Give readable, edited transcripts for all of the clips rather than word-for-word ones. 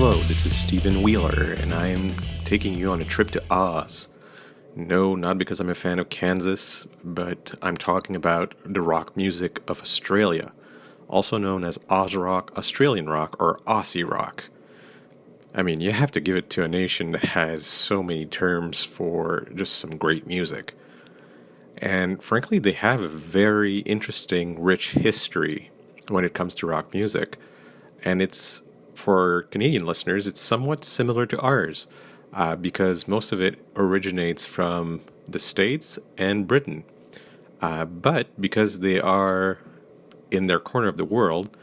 Hello, this is Stephen Wheeler, and I am taking you on a trip to Oz. No, not because I'm a fan of Kansas, but I'm talking about the rock music of Australia, also known as Aussie Rock, Australian Rock, or Aussie Rock. I mean, you have to give it to a nation that has so many terms for just some great music. And frankly, they have a very interesting, rich history when it comes to rock music. And it's, for Canadian listeners, it's somewhat similar to ours because most of it originates from the States and Britain. But because they are in their corner of the world,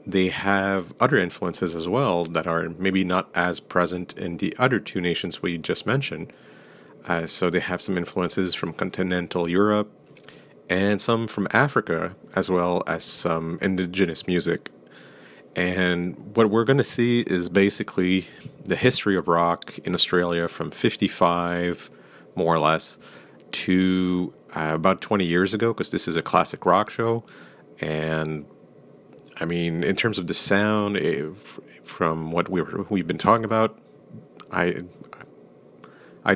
they have other influences as well that are maybe not as present in the other two nations we just mentioned. So they have some influences from continental Europe and some from Africa, as well as some indigenous music. And what we're going to see is basically the history of rock in Australia from 55, more or less, to about 20 years ago, because this is a classic rock show. And I mean, in terms of the sound, from what we've been talking about, I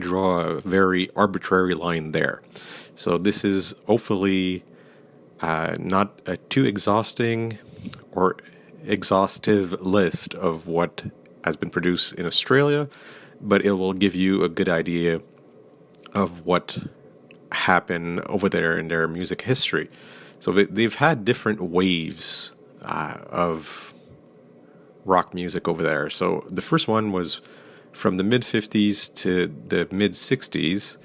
draw a very arbitrary line there. So this is hopefully not a too exhausting or exhaustive list of what has been produced in Australia, but it will give you a good idea of what happened over there in their music history. So they've had different waves of rock music over there. So the first one was from the mid-50s to the mid-60s,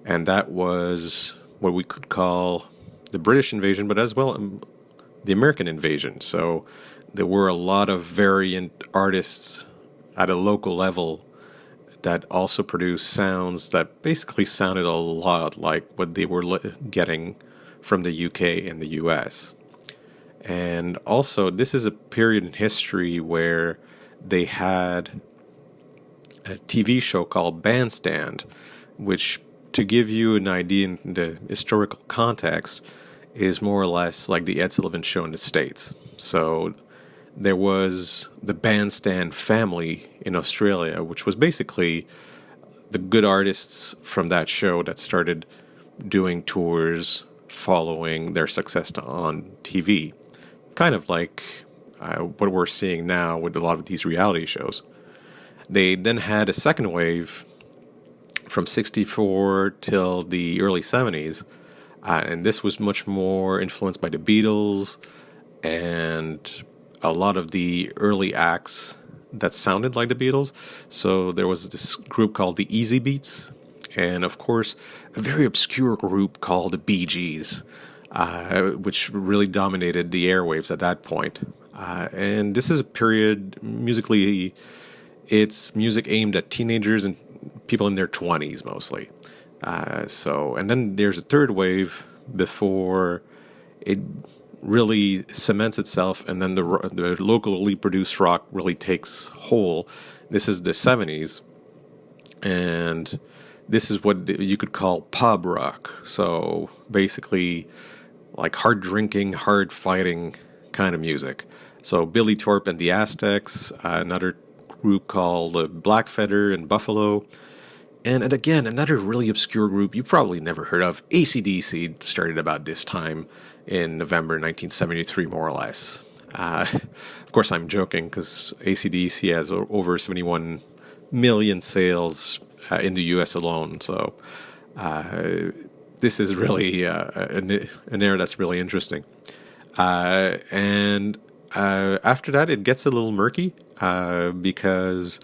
and that was what we could call the British invasion, but as well the American invasion. So there were a lot of variant artists at a local level that also produced sounds that basically sounded a lot like what they were getting from the UK and the US. And also, this is a period in history where they had a TV show called Bandstand, which, to give you an idea in the historical context, is more or less like the Ed Sullivan Show in the States. So there was the Bandstand family in Australia, which was basically the good artists from that show that started doing tours following their success on TV. Kind of like what we're seeing now with a lot of these reality shows. They then had a second wave from 64 till the early 70s, and this was much more influenced by the Beatles and a lot of the early acts that sounded like the Beatles. So there was this group called the Easy Beats, and of course a very obscure group called the Bee Gees, which really dominated the airwaves at that point. And this is a period musically, it's music aimed at teenagers and people in their 20s mostly. And then there's a third wave before it really cements itself, and then the locally produced rock really takes hold. This is the 70s, and this is what you could call pub rock. So basically, like hard drinking, hard fighting kind of music. So Billy Torp and the Aztecs, another group called Blackfeather and Buffalo, and again, another really obscure group you probably never heard of, AC/DC, started about this time in November 1973, more or less. Of course, I'm joking because AC/DC has over 71 million sales in the U.S. alone. So this is really an era that's really interesting. And after that, it gets a little murky because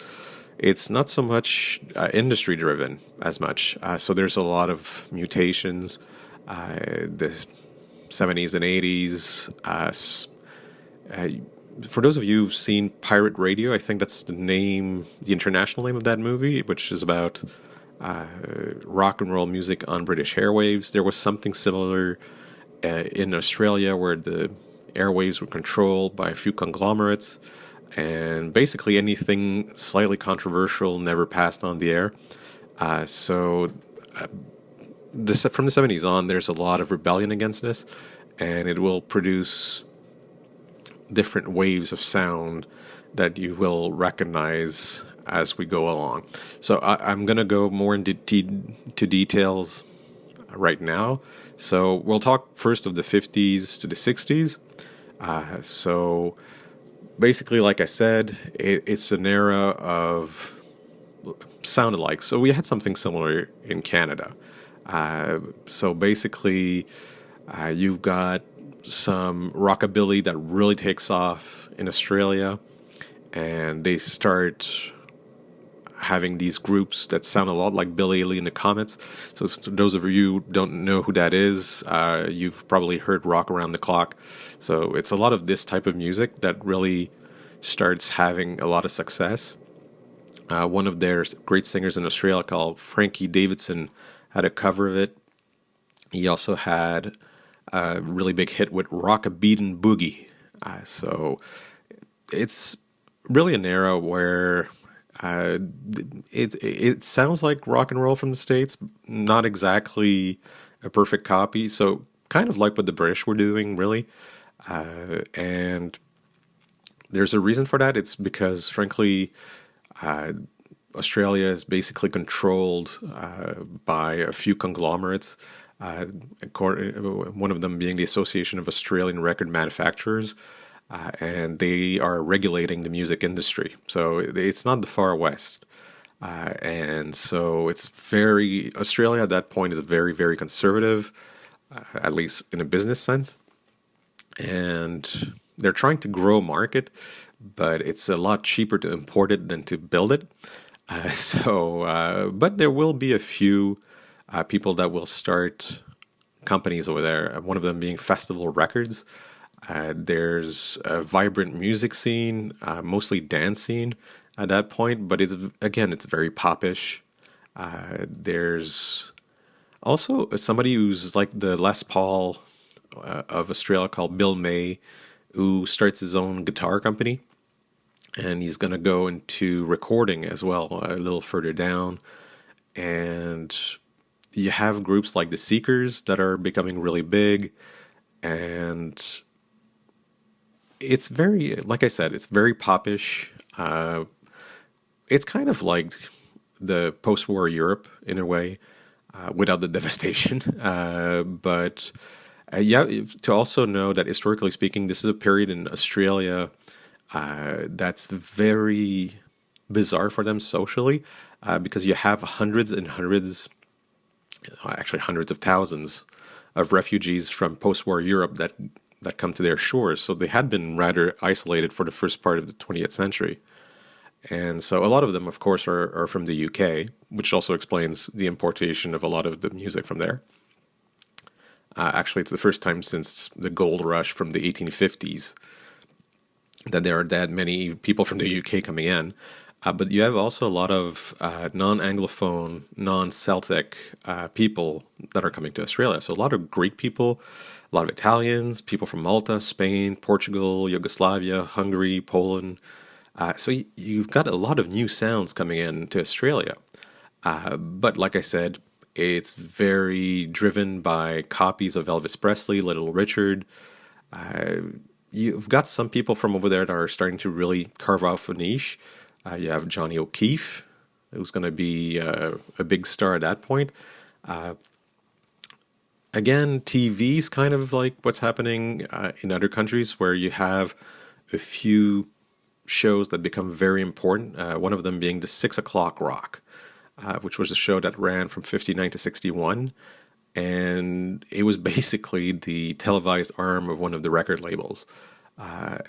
it's not so much industry driven as much. So there's a lot of mutations. The 70s and 80s. For those of you who've seen Pirate Radio, I think that's the international name of that movie, which is about rock and roll music on British airwaves. There was something similar in Australia where the airwaves were controlled by a few conglomerates, and basically anything slightly controversial never passed on the air. From the 70s on, there's a lot of rebellion against this, and it will produce different waves of sound that you will recognize as we go along. So I'm going to go more into to details right now. So we'll talk first of the 50s to the 60s. So basically, like I said, it's an era of sound alike. So we had something similar in Canada. So basically, you've got some rockabilly that really takes off in Australia, and they start having these groups that sound a lot like Bill Haley and the Comets. So those of you who don't know who that is, you've probably heard Rock Around the Clock. So it's a lot of this type of music that really starts having a lot of success. One of their great singers in Australia called Frankie Davidson had a cover of it. He also had a really big hit with Rock a Beatin' Boogie. So it's really an era where it sounds like rock and roll from the States, not exactly a perfect copy. So kind of like what the British were doing, really. And there's a reason for that. It's because, frankly, Australia is basically controlled by a few conglomerates. One of them being the Association of Australian Record Manufacturers, and they are regulating the music industry. So it's not the Far West. And so Australia at that point is very, very conservative, at least in a business sense. And they're trying to grow a market, but it's a lot cheaper to import it than to build it. But there will be a few people that will start companies over there, one of them being Festival Records. There's a vibrant music scene, mostly dance scene at that point, but it's very popish. There's also somebody who's like the Les Paul of Australia called Bill May, who starts his own guitar company. And he's going to go into recording as well a little further down. And you have groups like the Seekers that are becoming really big. And it's very, like I said, it's very popish. It's kind of like the post-war Europe in a way, without the devastation. But to also know that historically speaking, this is a period in Australia that's very bizarre for them socially, because you have hundreds and hundreds, actually hundreds of thousands of refugees from post-war Europe that come to their shores. So they had been rather isolated for the first part of the 20th century. And so a lot of them, of course, are from the UK, which also explains the importation of a lot of the music from there. Actually, it's the first time since the gold rush from the 1850s that there are that many people from the UK coming in. But you have also a lot of non-Anglophone, non-Celtic people that are coming to Australia. So a lot of Greek people, a lot of Italians, people from Malta, Spain, Portugal, Yugoslavia, Hungary, Poland. So you've got a lot of new sounds coming in to Australia. But like I said, it's very driven by copies of Elvis Presley, Little Richard. You've got some people from over there that are starting to really carve off a niche. You have Johnny O'Keefe, who's going to be a big star at that point. Again, TV's kind of like what's happening in other countries where you have a few shows that become very important. One of them being the 6 o'clock rock, which was a show that ran from 59 to 61. And it was basically the televised arm of one of the record labels.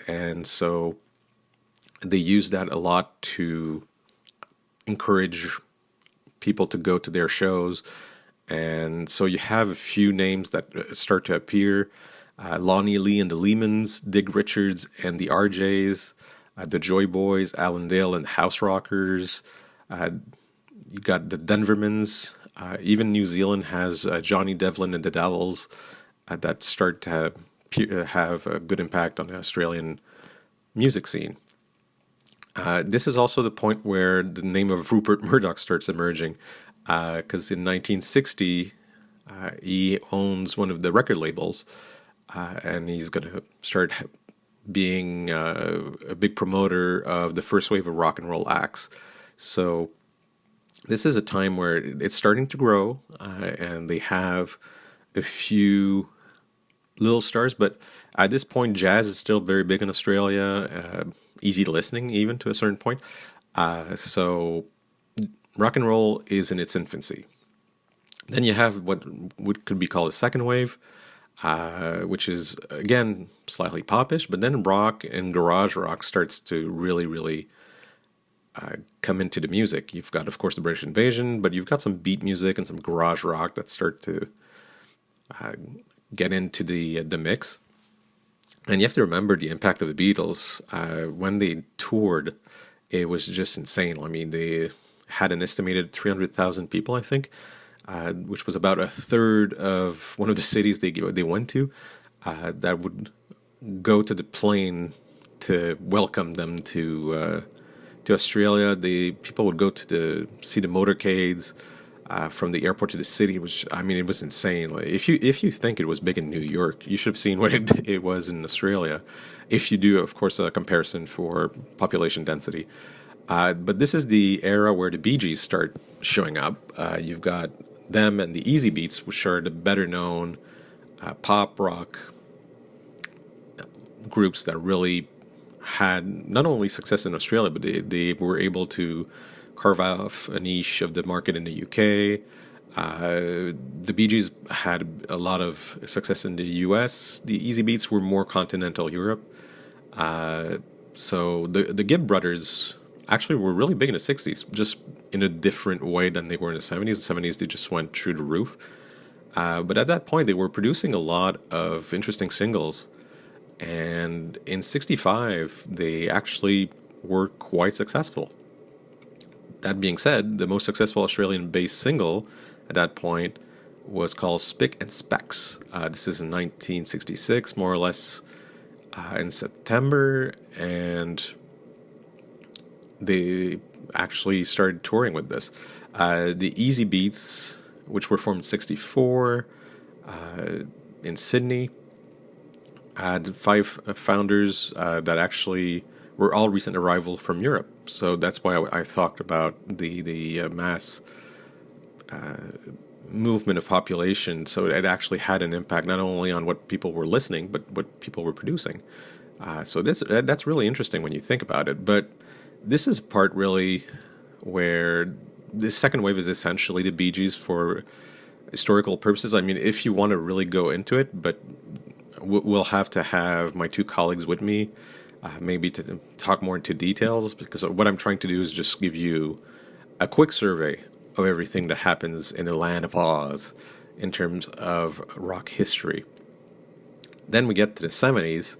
And so they used that a lot to encourage people to go to their shows. And so you have a few names that start to appear. Lonnie Lee and the Lehmans, Dig Richards and the RJs, the Joy Boys, Allendale and House Rockers. You got the Denvermans. Even New Zealand has Johnny Devlin and the Devils that start to have a good impact on the Australian music scene. This is also the point where the name of Rupert Murdoch starts emerging, because in 1960 he owns one of the record labels, and he's going to start being a big promoter of the first wave of rock and roll acts. So this is a time where it's starting to grow, and they have a few little stars, but at this point, jazz is still very big in Australia, easy listening even to a certain point. So rock and roll is in its infancy. Then you have what could be called a second wave, which is again slightly popish, but then rock and garage rock starts to really come into the music. You've got, of course, the British Invasion, but you've got some beat music and some garage rock that start to get into the mix. And you have to remember the impact of the Beatles. When they toured, it was just insane. I mean, they had an estimated 300,000 people, I think, which was about a third of one of the cities they went to, that would go to the plane to welcome them to Australia. The people would go to see the motorcades from the airport to the city. It was insane. Like, if you think it was big in New York, you should have seen what it was in Australia. If you do, of course, a comparison for population density. But this is the era where the Bee Gees start showing up. You've got them and the Easy Beats, which are the better known pop rock groups that really had not only success in Australia, but they were able to carve out a niche of the market in the UK. The Bee Gees had a lot of success in the US. The Easy Beats were more continental Europe. So the Gibb brothers actually were really big in the 60s, just in a different way than they were in the 70s. The 70s, they just went through the roof. But at that point, they were producing a lot of interesting singles. And in 65, they actually were quite successful. That being said, the most successful Australian-based single at that point was called Spick and Specs. This is in 1966, more or less in September, and they actually started touring with this. The Easy Beats, which were formed in 64 in Sydney, had 5 founders that actually were all recent arrival from Europe. So that's why I talked about the mass movement of population. So it actually had an impact not only on what people were listening, but what people were producing. So that's really interesting when you think about it. But this is part really where the second wave is essentially the Bee Gees for historical purposes. I mean, if you want to really go into it, but we'll have to have my 2 colleagues with me, maybe to talk more into details, because what I'm trying to do is just give you a quick survey of everything that happens in the land of Oz in terms of rock history. Then we get to the 70s,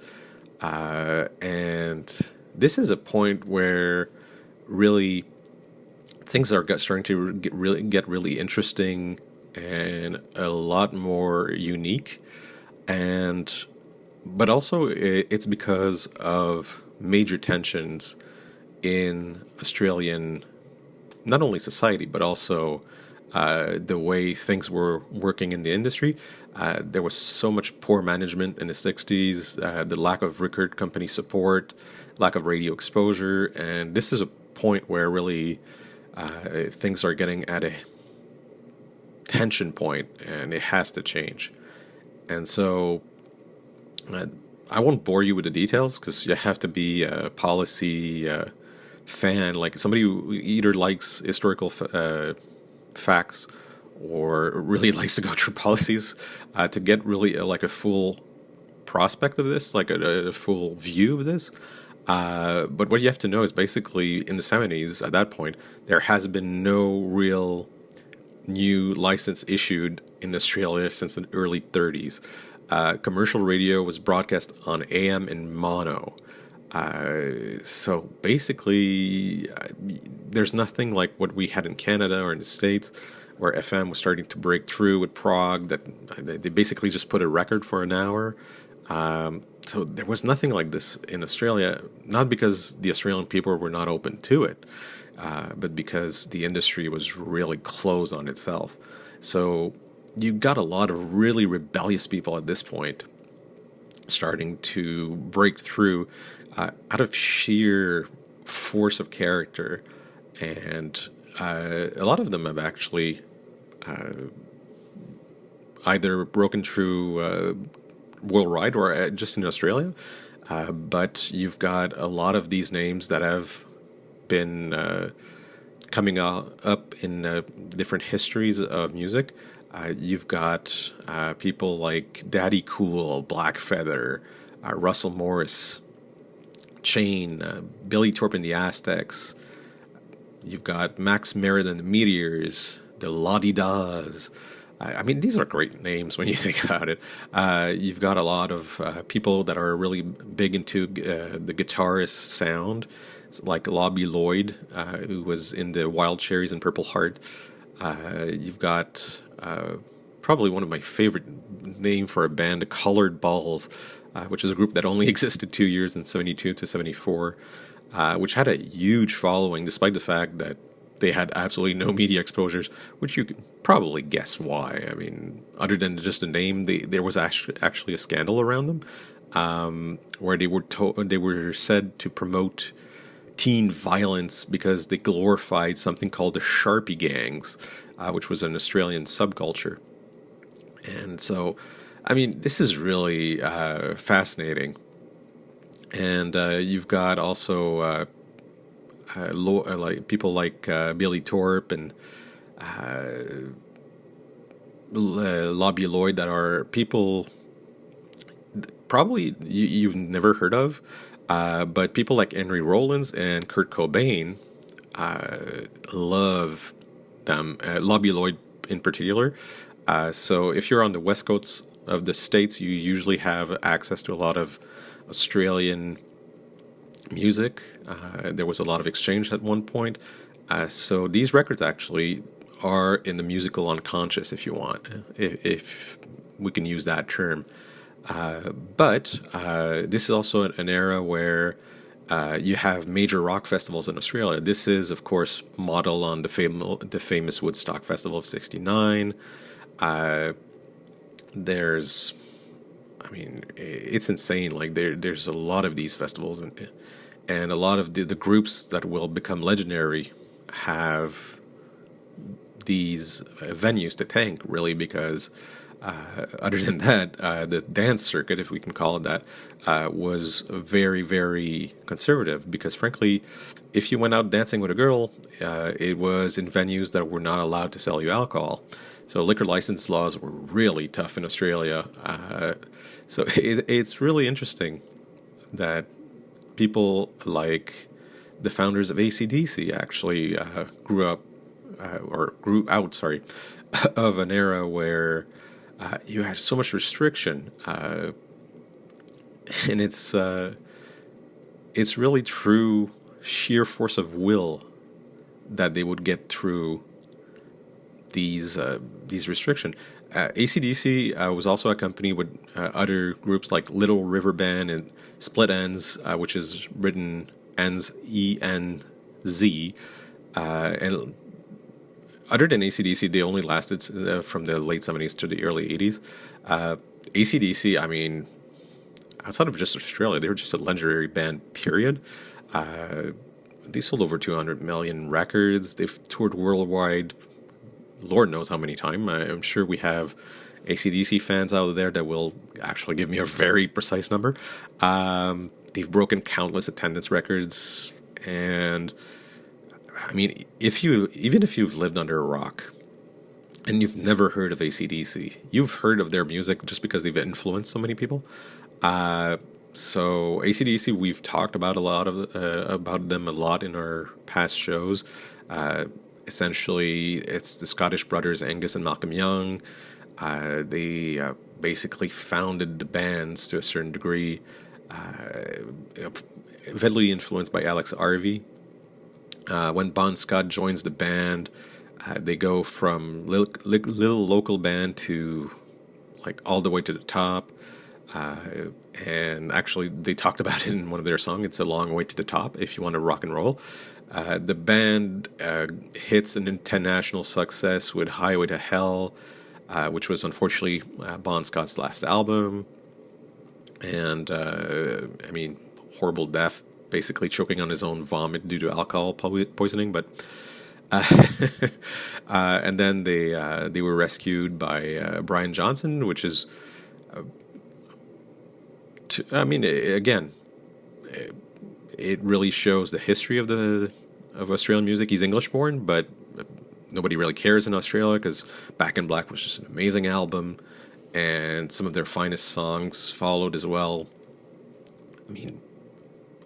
and this is a point where really things are starting to get really interesting and a lot more unique. But also it's because of major tensions in Australian, not only society, but also the way things were working in the industry. There was so much poor management in the 60s, the lack of record company support, lack of radio exposure, and this is a point where really things are getting at a tension point, and it has to change. And so I won't bore you with the details, because you have to be a policy fan, like somebody who either likes historical facts or really likes to go through policies to get really like a full prospect of this, like a full view of this. But what you have to know is basically in the 70s, at that point, there has been no real new license issued in Australia since the early 30s. Commercial radio was broadcast on AM and mono. So basically, there's nothing like what we had in Canada or in the States, where FM was starting to break through with prog, that they basically just put a record for an hour. So there was nothing like this in Australia, not because the Australian people were not open to it, but because the industry was really closed on itself. So you got a lot of really rebellious people at this point starting to break through out of sheer force of character. And a lot of them have actually either broken through worldwide or just in Australia. But you've got a lot of these names that have been coming up in different histories of music. You've got people like Daddy Cool, Black Feather, Russell Morris, Chain, Billy Thorpe and the Aztecs. You've got Max Merritt and the Meteors, the La-Di-Das. I mean, these are great names when you think about it. You've got a lot of people that are really big into the guitarist sound, like Lobby Lloyd, who was in the Wild Cherries and Purple Heart. You've got probably one of my favorite name for a band, the Colored Balls, which is a group that only existed 2 years, in 72 to 74, which had a huge following, despite the fact that they had absolutely no media exposures, which you could probably guess why. I mean, other than just a name, there was actually a scandal around them, where they were said to promote teen violence because they glorified something called the Sharpie gangs, which was an Australian subculture. And so, I mean, this is really fascinating. And you've got also like people like Billy Thorpe and Lobby Lloyd, that are people probably you've never heard of, but people like Henry Rollins and Kurt Cobain love them. Lobby Lloyd in particular. So if you're on the west coast of the States, you usually have access to a lot of Australian music. There was a lot of exchange at one point. So these records actually are in the musical unconscious, if you want, if we can use that term. But this is also an era where you have major rock festivals in Australia. This is, of course, modeled on the famous Woodstock Festival of '69. There's, I mean, it's insane. Like there's a lot of these festivals, and a lot of the groups that will become legendary have these venues to thank, really, because other than that, the dance circuit, if we can call it that, was very, very conservative. Because frankly, if you went out dancing with a girl, it was in venues that were not allowed to sell you alcohol. So liquor license laws were really tough in Australia. So it's really interesting that people like the founders of AC/DC actually grew out, of an era where you had so much restriction, and it's really through sheer force of will that they would get through these restrictions. AC/DC was also accompanied with other groups like Little River Band and Split Enz, which is written Enz, E-N-Z. And other than AC/DC, they only lasted from the late 70s to the early 80s. AC/DC, I mean, outside of just Australia, they were just a legendary band, period. They sold over 200 million records. They've toured worldwide, Lord knows how many times. I'm sure we have AC/DC fans out there that will actually give me a very precise number. They've broken countless attendance records, and I mean, even if you've lived under a rock and you've never heard of AC/DC, you've heard of their music just because they've influenced so many people. So AC/DC, we've talked about about them a lot in our past shows. Essentially, it's the Scottish brothers Angus and Malcolm Young. They basically founded the bands to a certain degree, heavily influenced by Alex Harvey. When Bon Scott joins the band, they go from little local band to like all the way to the top. And actually, they talked about it in one of their songs. It's a long way to the top if you want to rock and roll. The band hits an international success with Highway to Hell, which was unfortunately Bon Scott's last album. and I mean, horrible death, basically choking on his own vomit due to alcohol poisoning. But and then they were rescued by Brian Johnson, which is, I mean, again, it really shows the history of Australian music. He's English born, but nobody really cares in Australia because Back in Black was just an amazing album, and some of their finest songs followed as well. I mean,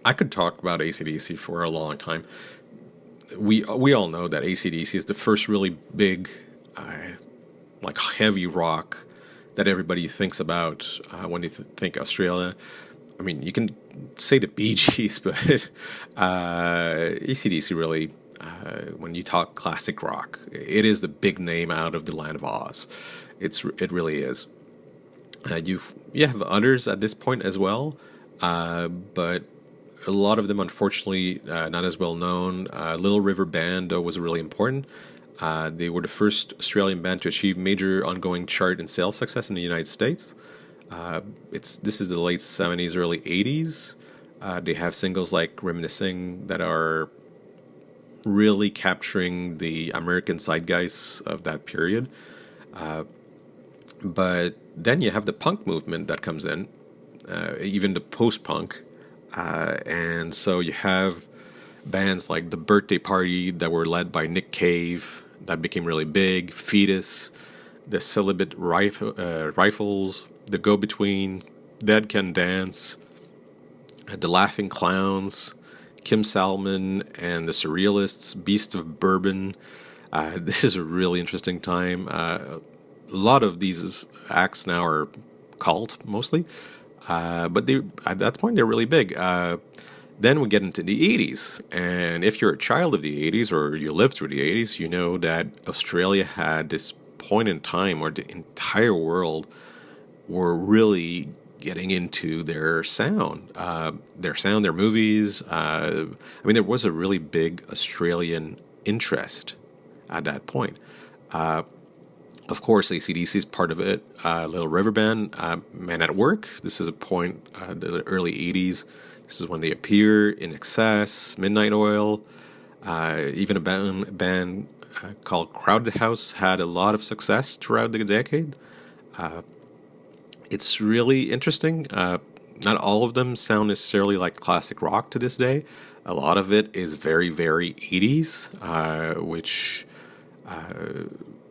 I could talk about AC/DC for a long time. We all know that AC/DC is the first really big, like heavy rock that everybody thinks about when they think Australia. I mean, you can say the Bee Gees, but AC/DC really, when you talk classic rock, it is the big name out of the land of Oz. It really is. You have others at this point as well, but a lot of them, unfortunately, not as well known. Little River Band, though, was really important. They were the first Australian band to achieve major ongoing chart and sales success in the United States. This is the late 70s, early 80s. They have singles like Reminiscing that are really capturing the American zeitgeist of that period. But then you have the punk movement that comes in, even the post-punk. And so you have bands like The Birthday Party that were led by Nick Cave, that became really big, Fetus, the Celibate Rifles, The Go-Between, Dead Can Dance, The Laughing Clowns, Kim Salmon and the Surrealists, Beast of Bourbon. This is a really interesting time. A lot of these acts now are cult, mostly. But at that point, they're really big. Then we get into the 80s. And if you're a child of the 80s or you lived through the 80s, you know that Australia had this point in time where the entire world were really getting into their sound, their movies. I mean, there was a really big Australian interest at that point. Of course, AC/DC is part of it. Little River Band, Men at Work. This is a point, the early 80s. This is when they appear, In Excess, Midnight Oil. Even a band called Crowded House had a lot of success throughout the decade. It's really interesting. Not all of them sound necessarily like classic rock to this day. A lot of it is very, very 80s, which...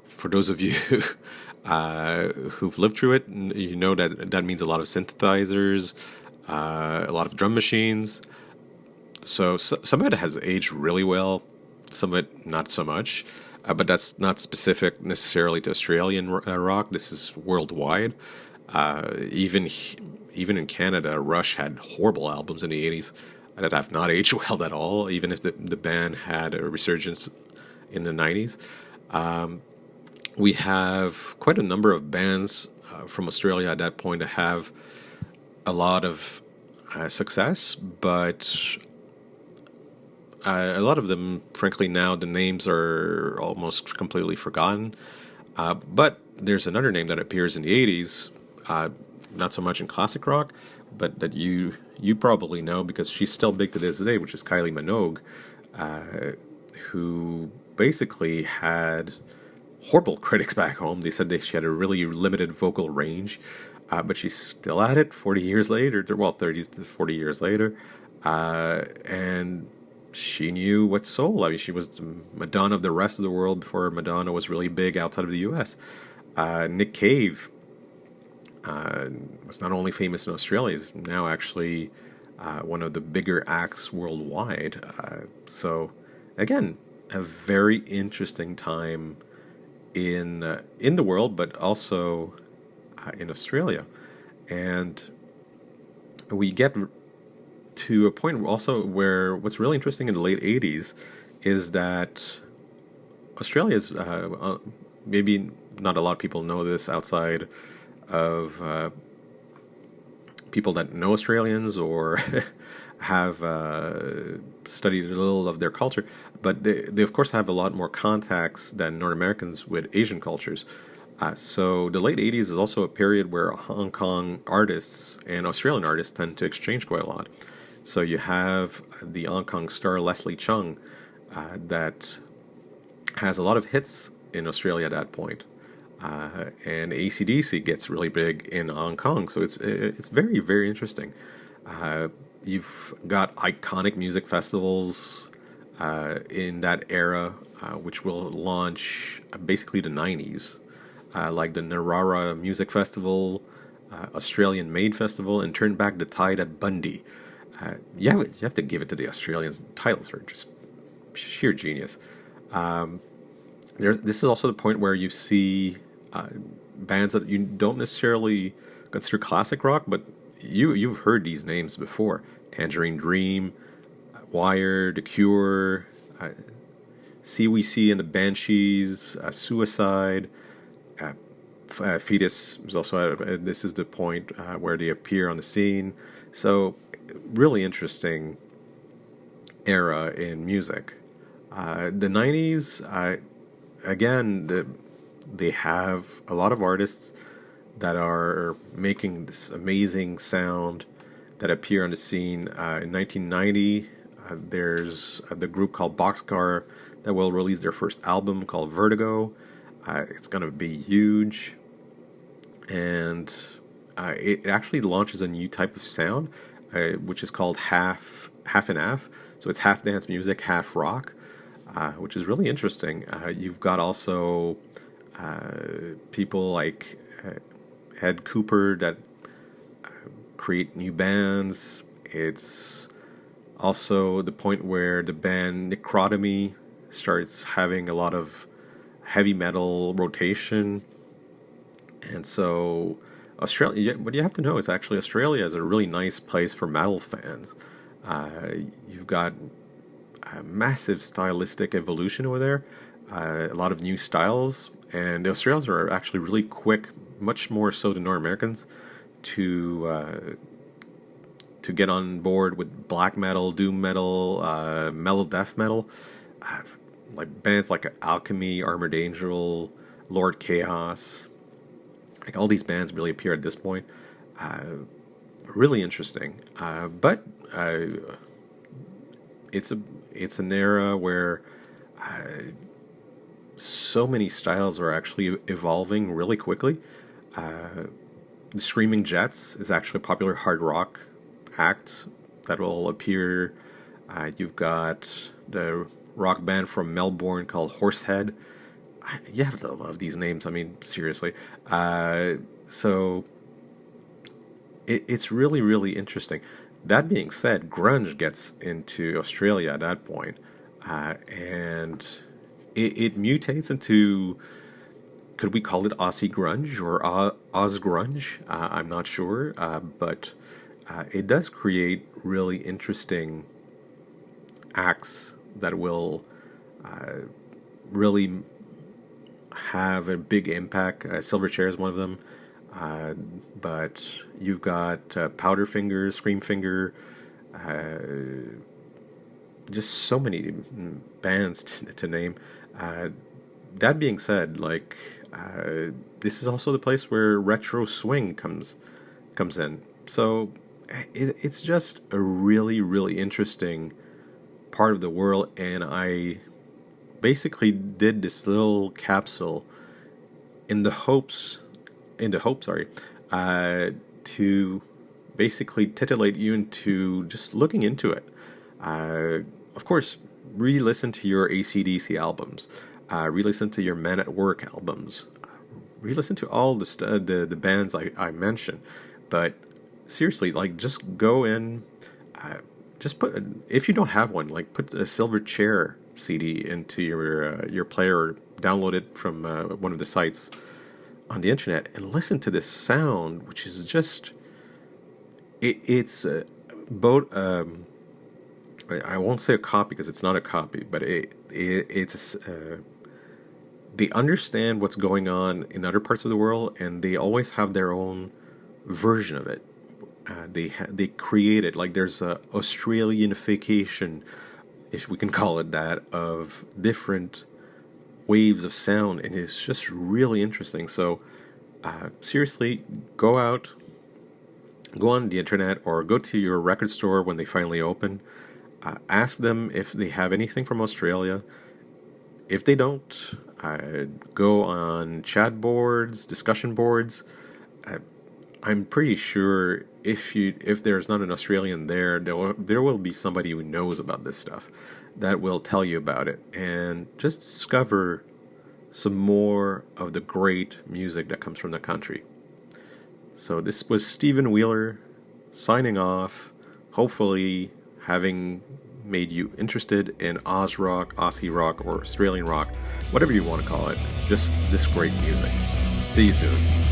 for those of you who've lived through it, you know that means a lot of synthesizers, a lot of drum machines. So some of it has aged really well, some of it not so much. But that's not specific necessarily to Australian rock. This is worldwide. Even in Canada, Rush had horrible albums in the 80s that have not aged well at all, even if the band had a resurgence in the 90s. We have quite a number of bands from Australia at that point that have a lot of success, but a lot of them, frankly, now the names are almost completely forgotten. But there's another name that appears in the 80s, not so much in classic rock, but that you probably know because she's still big to this day, which is Kylie Minogue, who basically had horrible critics back home. They said she had a really limited vocal range, but she's still at it 40 years later, well, 30 to 40 years later, and she knew what sold. I mean, she was the Madonna of the rest of the world before Madonna was really big outside of the U.S. Nick Cave was not only famous in Australia, he's now actually one of the bigger acts worldwide. So, again, a very interesting time in the world, but also in Australia. And we get to a point also where what's really interesting in the late 80s is that Australia is, maybe not a lot of people know this outside of people that know Australians or have studied a little of their culture, but they of course have a lot more contacts than North Americans with Asian cultures. So the late 80s is also a period where Hong Kong artists and Australian artists tend to exchange quite a lot. So you have the Hong Kong star Leslie Chung that has a lot of hits in Australia at that point. And AC/DC gets really big in Hong Kong, so it's very, very interesting. Uh, you've got iconic music festivals in that era, which will launch basically the 90s, like the Narara Music Festival, Australian Made Festival, and Turn Back the Tide at Bundy. You have to give it to the Australians. The titles are just sheer genius. Um, this is also the point where you see bands that you don't necessarily consider classic rock, but you've heard these names before: Tangerine Dream, Wire, The Cure, CWC and the Banshees, Suicide. Uh, Fetus is also this is the point where they appear on the scene. So really interesting era in music. The 90s, again, they have a lot of artists that are making this amazing sound that appear on the scene. In 1990, there's the group called Boxcar that will release their first album called Vertigo. It's going to be huge, and it actually launches a new type of sound, which is called half and half. So it's half dance music, half rock, which is really interesting. You've got also people like Ed Cooper that create new bands. It's also the point where the band Necrotomy starts having a lot of heavy metal rotation. And so Australia, what you have to know is actually Australia is a really nice place for metal fans. Uh, you've got a massive stylistic evolution over there, a lot of new styles, and the Australians are actually really quick, much more so than North Americans, to get on board with black metal, doom metal, mellow death metal, uh, like bands like Alchemy, Armored Angel, Lord Chaos. Like all these bands really appear at this point. Uh, Really interesting, but it's an era where uh, so many styles are actually evolving really quickly. Uh, the Screaming Jets is actually a popular hard rock act that will appear. You've got the rock band from Melbourne called Horsehead. You have to love these names. I mean, seriously. So it's really, really interesting. That being said, grunge gets into Australia at that point, and it mutates into, could we call it Aussie grunge or Oz grunge? I'm not sure, but it does create really interesting acts that will really have a big impact. Silverchair is one of them. Uh, but you've got Powderfinger, Screamfinger, just so many bands to name. Uh, that being said, like this is also the place where retro swing comes in. So it's just a really, really interesting part of the world, and I basically did this little capsule in the hopes sorry, to basically titillate you into just looking into it. Uh, of course, re-listen to your AC/DC albums, re-listen to your Men at Work albums, re-listen to all the bands I mentioned. But seriously, like just go in, just put, if you don't have one, like put a Silverchair CD into your player, or download it from one of the sites on the internet and listen to this sound, which is just it's both. I won't say a copy because it's not a copy, but it's they understand what's going on in other parts of the world, and they always have their own version of it. They create it, like there's a Australianification, if we can call it that, of different waves of sound, and it's just really interesting. So seriously, go out, go on the internet, or go to your record store when they finally open. Ask them if they have anything from Australia. If they don't, go on chat boards, discussion boards. I'm pretty sure if there's not an Australian there will be somebody who knows about this stuff that will tell you about it, and just discover some more of the great music that comes from the country. So this was Stephen Wheeler signing off, hopefully having made you interested in Oz rock, Aussie rock, or Australian rock, whatever you want to call it. Just this great music. See you soon.